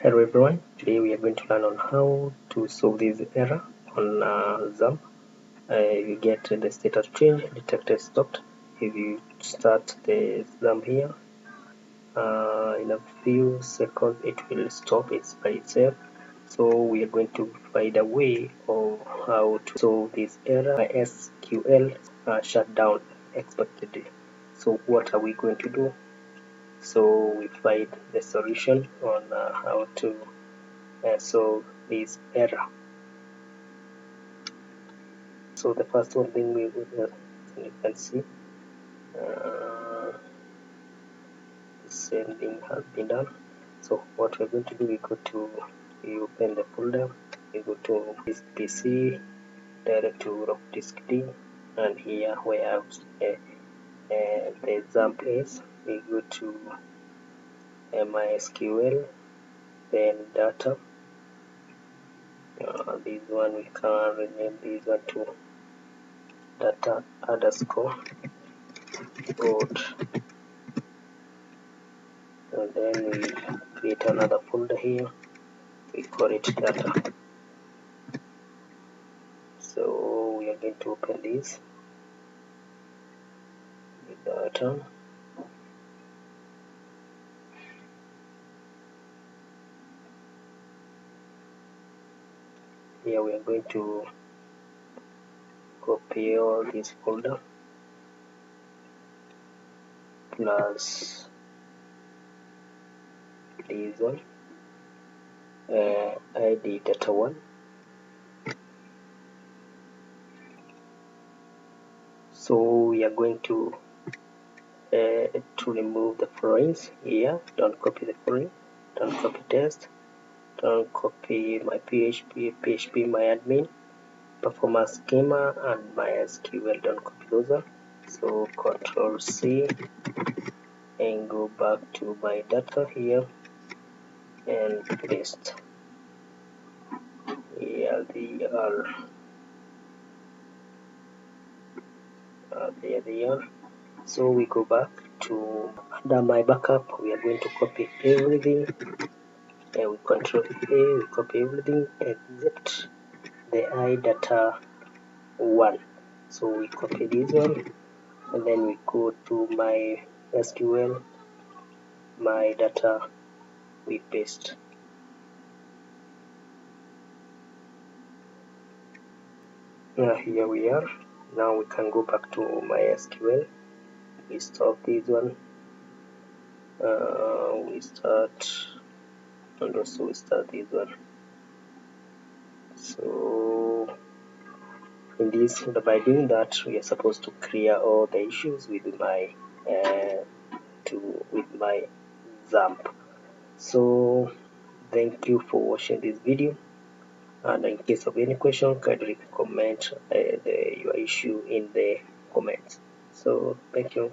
Hello everyone, today we are going to learn on how to solve this error on XAMPP. You get the status change detected stopped. If you start the XAMPP here, in a few seconds it will stop it by itself. So we are going to find a way of how to solve this error. MySQL shutdown expected. So what are we going to do? So we find the solution on how to solve this error. So the first one thing we would you can see the same thing has been done. So what we're going to do, we open the folder, we go to this PC, direct to rock disk D, and here we have the example is, we go to MySQL, then data. This one we can rename this one to data underscore road, and then we create another folder here, we call it data. So we are going to open this with data. Here we are going to copy all this folder plus this one, ID data 1. So we are going to remove the foreigners here. Don't copy the foreign, don't copy test, don't copy my PHP my admin, performance schema, and MySQL. Don't copy those one. So Control C and go back to my data here and paste. Here they are. There they are. So we go back to under my backup. We are going to copy everything. And we Control A. We copy everything except the iData 1. So we copy this one, and then we go to my SQL, my data, we paste. Here we are. Now we can go back to MySQL. We stop this one. We start, and also we start this one. So in this, by doing that, we are supposed to clear all the issues with my XAMPP. So thank you for watching this video, and in case of any question, kindly comment your issue in the comments. So thank you.